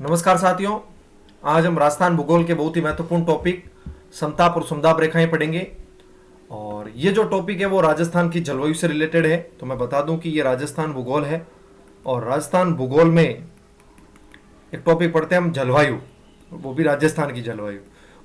नमस्कार साथियों। आज हम राजस्थान भूगोल के बहुत ही महत्वपूर्ण टॉपिक समताप और समदाब रेखाएं पढ़ेंगे। और ये जो टॉपिक है वो राजस्थान की जलवायु से रिलेटेड है। तो मैं बता दूं कि ये राजस्थान भूगोल है और राजस्थान भूगोल में एक टॉपिक पढ़ते हैं हम जलवायु, वो भी राजस्थान की जलवायु।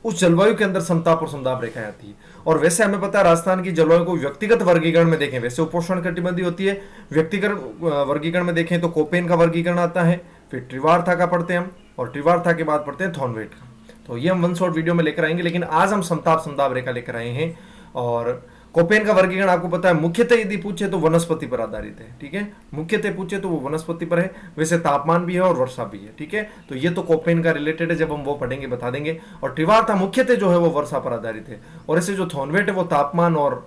उस जलवायु के अंदर समताप और समदाब रेखाएं आती है। और वैसे हमें पता है राजस्थान की जलवायु को व्यक्तिगत वर्गीकरण में देखें, वैसे उपोष्ण कटिबंधीय होती है। व्यक्तिगत वर्गीकरण में देखें तो कोपेन का वर्गीकरण आता है, फिर ट्रिवार्था का पढ़ते हैं हम, और ट्रिवार्था के बाद पढ़ते हैं थॉर्नवेट का। तो ये हम वन शॉट वीडियो में लेकर आएंगे, लेकिन आज हम समताप समदाब रेखा लेकर आए हैं। और कोपेन का वर्गीकरण आपको पता है, मुख्यतः यदि पूछे तो वनस्पति पर आधारित है। ठीक है, मुख्यतः पूछे तो वो वनस्पति पर है। वैसे तापमान भी है और वर्षा भी है। ठीक है, तो ये तो कोपेन का रिलेटेड है, जब हम वो पढ़ेंगे बता देंगे। और ट्रिवार्था मुख्यतः जो है वो वर्षा पर आधारित है। और ऐसे जो थॉर्नवेट है वो तापमान और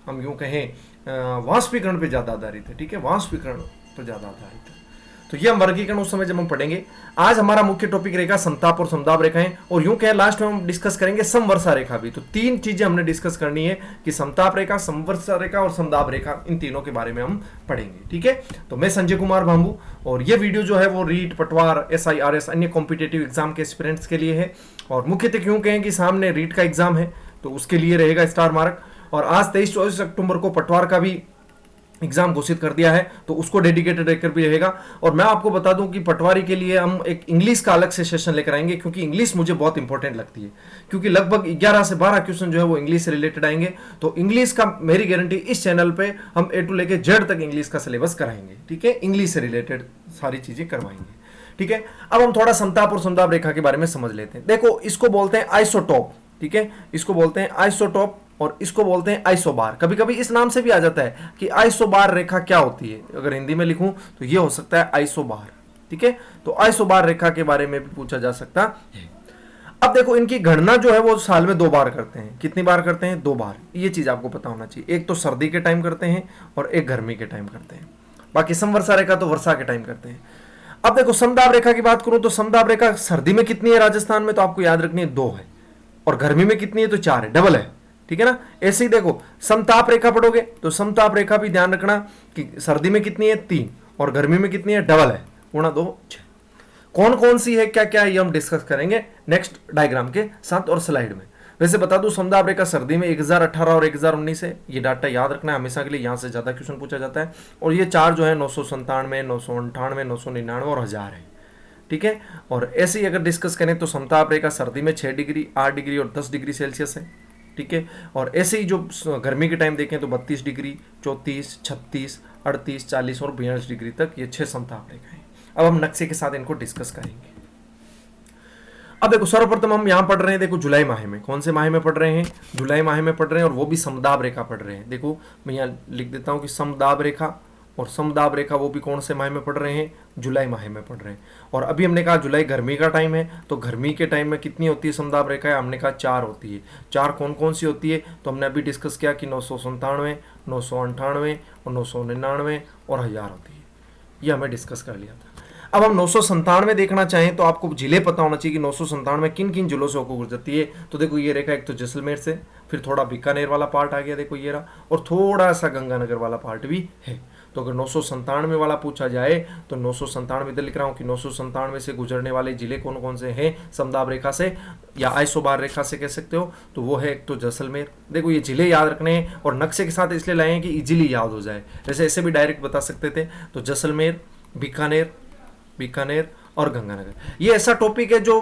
हम यूं कहें वाष्पीकरण पर ज्यादा आधारित है। ठीक है, वाष्पीकरण पर ज्यादा आधारित है। तो ये हम वर्गीकरण उस समय जब हम पढ़ेंगे। आज हमारा मुख्य टॉपिक रहेगा समताप और समदाब रेखाएं, और यूं कहें लास्ट में हम डिस्कस करेंगे समवर्षा रेखा भी। तो तीन चीजें हमने डिस्कस करनी है कि समताप रेखा, समवर्षा रेखा और समदाब रेखा, इन तीनों के बारे में हम पढ़ेंगे। ठीक है, तो मैं संजय कुमार भांबू, और ये वीडियो जो है वो रीट, पटवार, SIRS अन्य कॉम्पिटेटिव एग्जाम के एस्पिरेंट्स के लिए है। और मुख्यतः क्यों कहें कि सामने रीट का एग्जाम है तो उसके लिए रहेगा स्टार मार्क। और आज 23-24 अक्टूबर को पटवार का भी एग्जाम घोषित कर दिया है, तो उसको डेडिकेटेड रहकर भी रहेगा। और मैं आपको बता दूं कि पटवारी के लिए हम एक इंग्लिश का अलग से सेशन लेकर आएंगे, क्योंकि इंग्लिश मुझे बहुत इंपॉर्टेंट लगती है। क्योंकि लगभग 11 से 12 क्वेश्चन जो है वो इंग्लिश से रिलेटेड आएंगे। तो इंग्लिश का मेरी गारंटी, इस चैनल पे हम A to लेके Z तक इंग्लिश का सिलेबस कराएंगे। ठीक है, इंग्लिश से रिलेटेड सारी चीजें करवाएंगे। ठीक है, अब हम थोड़ा समताप और समदाब रेखा के बारे में समझ लेते हैं। देखो, इसको बोलते हैं आइसोटोप। ठीक है, इसको बोलते हैं आइसोटोप और इसको बोलते हैं आइसोबार। कभी कभी इस नाम से भी आ जाता है कि आइसोबार रेखा क्या होती है। अगर हिंदी में लिखूं तो ये हो सकता है आइसोबार। ठीक है, तो आइसोबार रेखा के बारे में भी पूछा जा सकता है। अब देखो, इनकी गणना जो है वो साल में 2 बार करते हैं। कितनी बार करते हैं? 2 बार। ये चीज आपको पता होना चाहिए। एक तो सर्दी के टाइम करते हैं और एक गर्मी के टाइम करते हैं। बाकी समवर्षा रेखा तो वर्षा के टाइम करते हैं। अब देखो, समदाब रेखा की बात करूं तो समदाब रेखा सर्दी में कितनी है राजस्थान में, तो आपको याद रखनी है 2 है। और गर्मी में कितनी है? तो 4 है, डबल है। ठीक है ना। ऐसे ही देखो, समताप रेखा पढ़ोगे तो समताप रेखा भी ध्यान रखना कि सर्दी में कितनी है? 3, और गर्मी में कितनी है? डबल है, गुणा 2 6। कौन कौन सी है, क्या क्या, ये हम डिस्कस करेंगे नेक्स्ट डायग्राम के साथ और स्लाइड में। वैसे बता दूं, समदाब रेखा सर्दी में 1018 और 1019 है। ये डाटा याद रखना है हमेशा के लिए, यहां से ज्यादा क्वेश्चन पूछा जाता है। और ये 4 जो है 997, 998, 999 और 1000 है। ठीक है, और ऐसे ही अगर डिस्कस करें तो समताप रेखा सर्दी में 6 डिग्री, 8 डिग्री और 10 डिग्री सेल्सियस है। ठीक है, और ऐसे ही जो गर्मी के टाइम देखें तो 32 डिग्री, 34, 36, 38, 40 और 42 डिग्री तक ये 6 समताप रेखाएं। अब हम नक्शे के साथ इनको डिस्कस करेंगे। अब देखो, सर्वप्रथम हम यहां पढ़ रहे हैं, देखो जुलाई माह में। कौन से माह में पढ़ रहे हैं? जुलाई माह में पढ़ रहे हैं, और वो भी समदाब रेखा पढ़ रहे हैं। देखो मैं यहां लिख देता हूं कि समदाब रेखा, और समदाब रेखा वो भी कौन से माह में पढ़ रहे हैं? जुलाई माह में पढ़ रहे हैं। और अभी हमने कहा जुलाई गर्मी का टाइम है, तो गर्मी के टाइम में कितनी होती है समदाब रेखा? हमने कहा 4 होती है। 4 कौन कौन सी होती है? तो हमने अभी डिस्कस किया कि 997, 998 और 999 और 1000 होती है। ये हमें डिस्कस कर लिया था। अब हम 997 देखना चाहें तो आपको जिले पता होना चाहिए कि 997 किन किन जिलों से होकर गुजरती है। तो देखो, ये रेखा एक तो जैसलमेर से, फिर थोड़ा बीकानेर वाला पार्ट आ गया, देखो ये रहा, और थोड़ा सा गंगानगर वाला पार्ट भी है। तो अगर 997 वाला पूछा जाए तो 997 इधर लिख रहा हूँ कि 997 से गुजरने वाले जिले कौन कौन से हैं समदाब रेखा से या आइसोबार रेखा से कह सकते हो। तो वो है एक तो जैसलमेर। देखो, ये जिले याद रखने हैं और नक्शे के साथ इसलिए लाए हैं कि इजीली याद हो जाए। जैसे ऐसे भी डायरेक्ट बता सकते थे। तो जैसलमेर, बीकानेर और गंगानगर, ये ऐसा टॉपिक है जो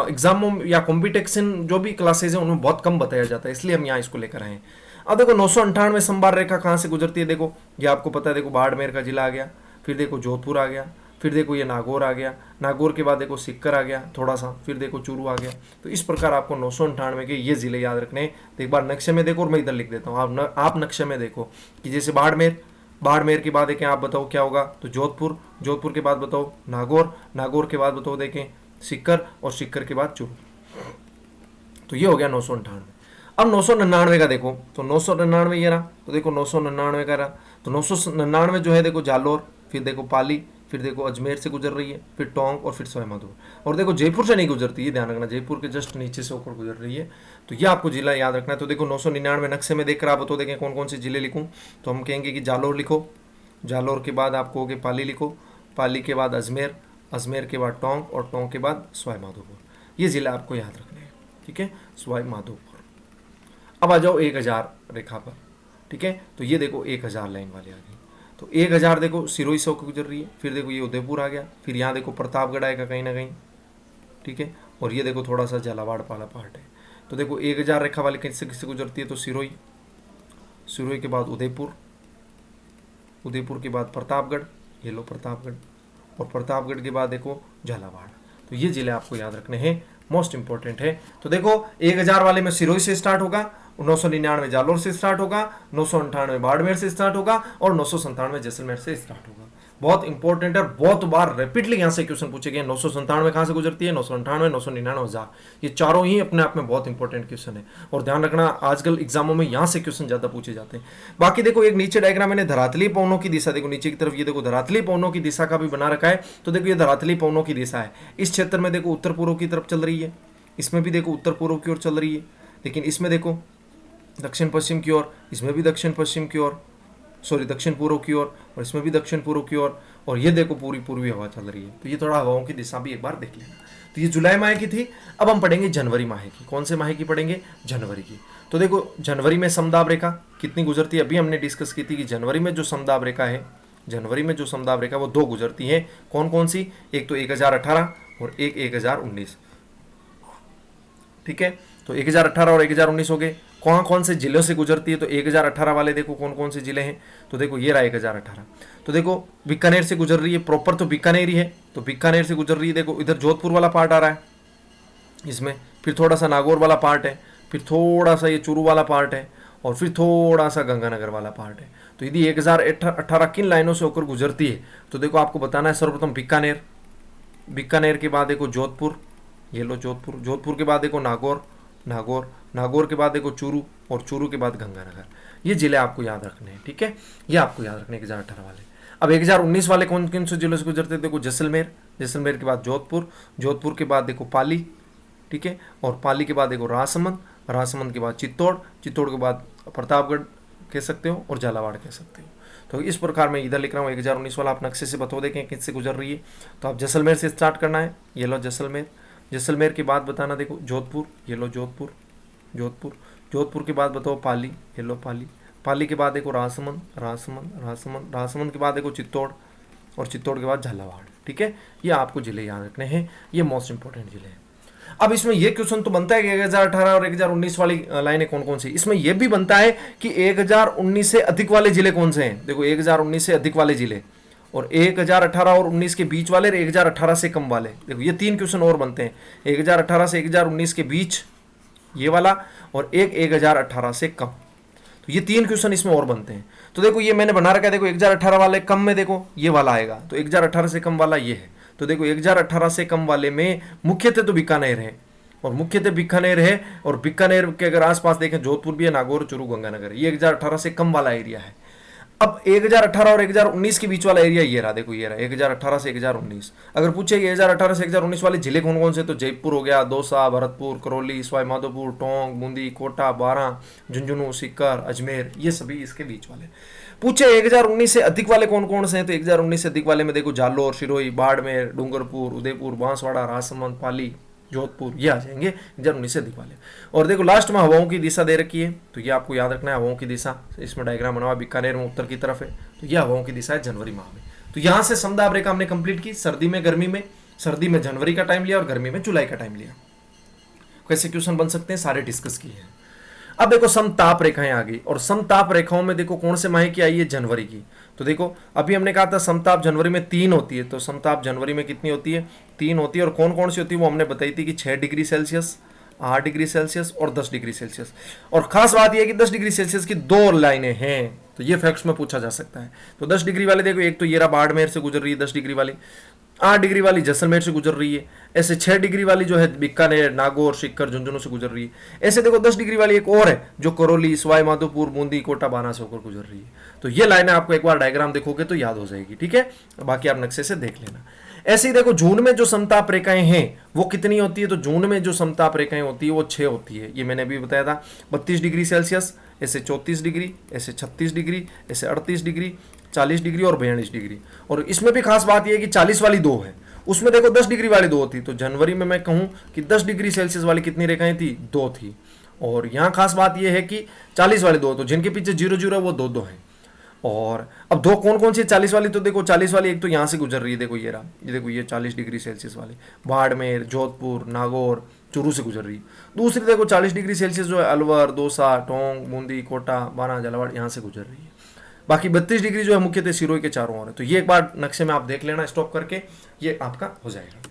एग्जामों या कॉम्पिटिशन जो भी क्लासेज है उनमें बहुत कम बताया जाता है, इसलिए हम यहाँ इसको लेकर आए हैं। अब देखो, 998 समबार रेखा कहाँ से गुजरती है? देखो ये आपको पता है। देखो, बाड़मेर का जिला आ गया, फिर देखो जोधपुर आ गया, फिर देखो ये नागौर आ गया, नागौर के बाद देखो सीकर आ गया थोड़ा सा, फिर देखो चूरू आ गया। तो इस प्रकार आपको 998 के ये जिले याद रखने हैं। तो एक बार नक्शे में देखो, और मैं इधर लिख देता हूँ, आप नक्शे में देखो कि जैसे बाड़मेर के बाद देखें आप बताओ क्या होगा? तो जोधपुर के बाद बताओ नागौर के बाद बताओ देखें सीकर, और सीकर के बाद चूरू। तो ये हो गया 998। अब 999 का देखो, तो 999 ये रहा। तो देखो 999 का रहा, तो 999 जो है देखो जालोर, फिर देखो पाली, फिर देखो अजमेर से गुजर रही है, फिर टोंक और फिर सवाईमाधोपुर। और देखो जयपुर से नहीं गुजरती है, ध्यान रखना, जयपुर के जस्ट नीचे से होकर गुजर रही है। तो ये आपको जिला याद रखना है। तो देखो 999 नक्शे में देखकर आप बताओ देखें कौन कौन से जिले लिखूँ। तो हम कहेंगे कि जालोर लिखो, जालोर के बाद आप कहोगे पाली लिखो, पाली के बाद अजमेर, अजमेर के बाद टोंक और टोंक के बाद सवाई माधोपुर। ये जिला आपको याद रखने हैं, ठीक है, सवाई माधोपुर। अब आ जाओ 1000 रेखा पर, ठीक है, तो ये देखो 1000 लाइन वाले आ गई। तो 1000 देखो सिरोही से होकर गुजर रही है, फिर देखो ये उदयपुर आ गया, फिर यहाँ देखो प्रतापगढ़ आएगा कहीं ना कहीं, ठीक है, और ये देखो थोड़ा सा झालावाड़ वाला पार्ट है। तो देखो 1000 रेखा वाली किससे किससे गुजरती है, तो सिरोही, सिरोही के बाद उदयपुर, उदयपुर के बाद प्रतापगढ़, ये लो प्रतापगढ़, और प्रतापगढ़ के बाद देखो झालावाड़। तो ये जिले आपको याद रखने हैं, मोस्ट इंपॉर्टेंट है। तो देखो 1000 वाले में सिरोही से स्टार्ट होगा, 999 जालोर से स्टार्ट होगा, 998 बाड़मेर से स्टार्ट होगा और 997 जैसलमेर से स्टार्ट होगा। बहुत इंपॉर्टेंट है, बहुत बार रिपीटली यहां से क्वेश्चन पूछे गए। 997 कहां से गुजरती है, 998, 999, 1000, ये चारों ही अपने आप में बहुत इंपॉर्टेंट क्वेश्चन है। और ध्यान रखना आजकल एग्जामों में यहां से क्वेश्चन ज्यादा पूछे जाते हैं। बाकी देखो एक नीचे डायग्राम मैंने धरातली पवनों की दिशा, देखो नीचे की तरफ ये देखो धरातली पवनों की दिशा का भी बना रखा है। तो देखो ये धरातली पवनों की दिशा है, इस क्षेत्र में देखो उत्तर पूर्व की तरफ चल रही है, इसमें भी देखो उत्तर पूर्व की ओर चल रही है, लेकिन इसमें देखो दक्षिण पश्चिम की ओर, इसमें भी दक्षिण पश्चिम की ओर, सॉरी दक्षिण पूर्व की ओर, और इसमें भी दक्षिण पूर्व की ओर, और ये देखो पूरी पूर्वी हवा चल रही है। तो ये थोड़ा हवाओं की दिशा भी एक बार देख लेना। तो ये जुलाई माह की थी। अब हम पढ़ेंगे जनवरी माह की। कौन से माह की पढ़ेंगे, जनवरी की। तो देखो जनवरी में समदाब रेखा कितनी गुजरती है, अभी हमने डिस्कस की थी कि जनवरी में जो समदाब रेखा है, जनवरी में जो समदाब रेखा वो 2 गुजरती है। कौन कौन सी, एक तो 1018 और एक 1019, ठीक है। तो 1018 और 1019 हो गए। कौन कौन से जिलों से गुजरती है, तो 1018 वाले देखो कौन कौन से जिले हैं। तो देखो ये रहा 1018, तो देखो बीकानेर से गुजर रही है, प्रॉपर तो बीकानेर ही है, तो बीकानेर से गुजर रही है। देखो इधर जोधपुर वाला पार्ट आ रहा है इसमें, फिर थोड़ा सा नागौर वाला पार्ट है, फिर थोड़ा सा ये चूरू वाला पार्ट है, और फिर थोड़ा सा गंगानगर वाला पार्ट है। तो यदि 1018 किन लाइनों से होकर गुजरती है, तो देखो आपको बताना है। सर्वप्रथम बीकानेर, बीकानेर के बाद देखो जोधपुर, ये लो जोधपुर, जोधपुर के बाद देखो नागौर, नागौर, नागौर के बाद देखो चूरू, और चूरू के बाद गंगानगर। ये जिले आपको याद रखने हैं, ठीक है, ये आपको याद रखने 1018 वाले। अब 1019 वाले कौन कौन से जिलों से गुजरते हैं, देखो जैसलमेर, जैसलमेर के बाद जोधपुर, जोधपुर के बाद देखो पाली, ठीक है, और पाली के बाद देखो राजसमंद, राजसमंद के बाद चित्तौड़, चित्तौड़ के बाद प्रतापगढ़ कह सकते हो, और झालावाड़ कह सकते हो। तो इस प्रकार मैं इधर लिख रहा हूँ 1019 वाला, आप नक्शे से बता दें किससे गुजर रही है। तो आप जैसलमेर से स्टार्ट करना है, ये लो जैसलमेर, जैसलमेर के बाद बताना देखो जोधपुर, ये लो जोधपुर, जोधपुर, जोधपुर के बाद बताओ पाली, ये लो पाली, पाली के बाद देखो राजसमंद, राजसमंद, राजसमंद, राजसमंद के बाद देखो चित्तौड़, और चित्तौड़ के बाद झालावाड़, ठीक है। ये आपको जिले याद रखने हैं, ये मोस्ट इंपॉर्टेंट जिले हैं। अब इसमें यह क्वेश्चन तो बनता है कि 1018 और 1019 वाली लाइनें कौन कौन सी, इसमें यह भी बनता है कि 1019 से अधिक वाले जिले कौन से हैं। देखो 1019 से अधिक वाले जिले, और 1018 और 19 के बीच वाले, और 1018 से कम वाले। देखो ये 3 क्वेश्चन और बनते हैं, 1018 से 1019 के बीच ये वाला, और एक 1018 से कम। तो ये 3 क्वेश्चन इसमें और बनते हैं। तो देखो ये मैंने बना रखा है, देखो 1018 वाले कम में देखो ये वाला आएगा, तो 1018 से कम वाला ये है। तो देखो 1018 से कम वाले में मुख्यतः तो बीकानेर है, और मुख्यतः बीकानेर है, और बीकानेर के अगर आसपास देखें जोधपुर भी है, नागौर, चूरू, गंगानगर, ये 1018 से कम वाला एरिया है। अब 1018 और 1019 के बीच वाला एरिया ये रहा, देखो ये रहा 1018 से 1019। अगर पूछे 1018 से 1019 वाले जिले कौन कौन से, तो जयपुर हो गया, दौसा, भरतपुर, करौली, सवाई माधोपुर, टोंक, बूंदी, कोटा, बारां, झुंझुनू, सीकर, अजमेर, ये सभी इसके बीच वाले। पूछे 1019 से अधिक वाले कौन कौन से हैं, तो 1019 से अधिक वाले में देखो जालोर, सिरोही, बाड़मेर, डूंगरपुर, उदयपुर, बांसवाड़ा, राजसमंद, पाली, जोधपुर, ये आ जाएंगे 1019 से अधिक वाले। और देखो लास्ट में हवाओं की दिशा दे रखी है, तो ये आपको याद रखना है हवाओं की दिशा। इसमें डायग्राम बना हुआ, बीकानेर में उत्तर की तरफ है, तो ये हवाओं की दिशा है जनवरी माह में। तो यहाँ से समदाब रेखा हमने कंप्लीट की। सर्दी में, गर्मी में, सर्दी में जनवरी का टाइम लिया और गर्मी में जुलाई का टाइम लिया। कैसे क्वेश्चन बन सकते हैं सारे डिस्कस किए हैं। अब देखो समताप रेखाएं आ गई, और समताप रेखाओं में देखो कौन से माह की आई है, जनवरी की। तो देखो अभी हमने कहा था समताप जनवरी में 3 होती है, तो समताप जनवरी में कितनी होती है, 3 होती है। और कौन कौन सी होती है वो हमने बताई थी कि 6 डिग्री सेल्सियस, 8 डिग्री सेल्सियस और 10 डिग्री सेल्सियस। और खास बात यह है कि 10 डिग्री सेल्सियस की 2 लाइनें हैं, तो ये फैक्ट्स में पूछा जा सकता है। तो 10 डिग्री वाले देखो, एक तो ये रहा बाड़मेर से गुजर रही है 10 डिग्री वाली, 8 डिग्री वाली जैसलमेर से गुजर रही है, ऐसे 6 डिग्री वाली जो है बीकानेर, नागौर, सीकर, झुंझुनू से गुजर रही है। ऐसे देखो 10 डिग्री वाली एक और है जो करौली, सवाई माधोपुर, बूंदी, कोटा, बारां से होकर गुजर रही है। तो ये लाइनें आपको एक बार डायग्राम देखोगे तो याद हो जाएगी, ठीक है। बाकी आप नक्शे से देख लेना। ऐसे ही देखो जून में जो समताप रेखाएं हैं वो कितनी होती है, तो जून में जो समताप रेखाएं होती है वो 6 होती है। ये मैंने अभी बताया था, 32 डिग्री सेल्सियस, ऐसे 34 डिग्री, ऐसे 36 डिग्री, ऐसे 38 डिग्री, 40 डिग्री और 42 डिग्री। और इसमें भी खास बात यह है कि 40 वाली 2 है, उसमें देखो 10 डिग्री वाली 2 थी, तो जनवरी में मैं कहूं कि 10 डिग्री सेल्सियस वाली कितनी रेखाएं थी, 2 थी। और यहाँ खास बात यह है कि 40 वाली 2, तो जिनके पीछे 0 0 है वो 2 2 है। और अब 2 कौन कौन सी 40 वाली, तो देखो 40 वाली एक तो यहाँ से गुजर रही है, देखो ये रहा, ये देखो ये 40 डिग्री सेल्सियस वाली बाड़मेर, जोधपुर, नागौर, चूरू से गुजर रही है। दूसरी देखो 40 डिग्री सेल्सियस जो है अलवर, दौसा, टोंक, बूंदी, कोटा, बाना, झालावाड़, यहाँ से गुजर रही है। बाकी 32 डिग्री जो है मुख्यतः सिरोही के चारों ओर है। तो ये एक बार नक्शे में आप देख लेना स्टॉप करके, ये आपका हो जाएगा।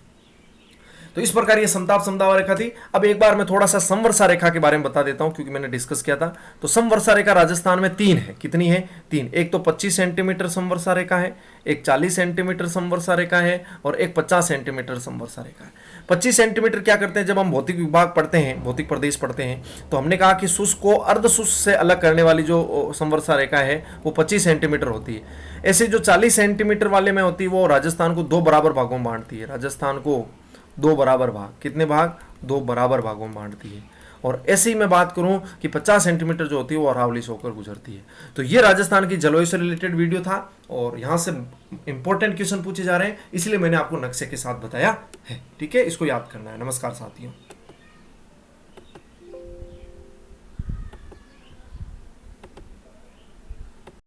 तो इस प्रकार ये समताप समदाब रेखा थी। अब एक बार मैं थोड़ा सा समवर्षा रेखा के बारे में बता देता हूं, क्योंकि मैंने डिस्कस किया था। तो समवर्षा रेखा राजस्थान में 3 है। कितनी है? 3। एक तो 25 सेंटीमीटर समवर्षा रेखा है, एक 40 सेंटीमीटर समवर्षा रेखा है, और एक 50 सेंटीमीटर समवर्षा रेखा है। 25 सेंटीमीटर क्या करते हैं, जब हम भौतिक विभाग पढ़ते हैं, भौतिक प्रदेश पढ़ते हैं, तो हमने कहा कि शुष्क को अर्ध शुष्क से अलग करने वाली जो समवर्षा रेखा है वो 25 सेंटीमीटर होती है। ऐसे जो 40 सेंटीमीटर वाले में होती है वो राजस्थान को 2 बराबर भागों में बांटती है। राजस्थान को 2 बराबर भाग, कितने भाग? 2 बराबर भागों में बांटती है। और ऐसे ही मैं बात करूं कि 50 सेंटीमीटर जो होती है वो अरावली से होकर गुजरती है। तो ये राजस्थान की जलवायु से रिलेटेड वीडियो था, और यहां से इंपॉर्टेंट क्वेश्चन पूछे जा रहे हैं, इसलिए मैंने आपको नक्शे के साथ बताया है। ठीक है, इसको याद करना है। नमस्कार साथियों।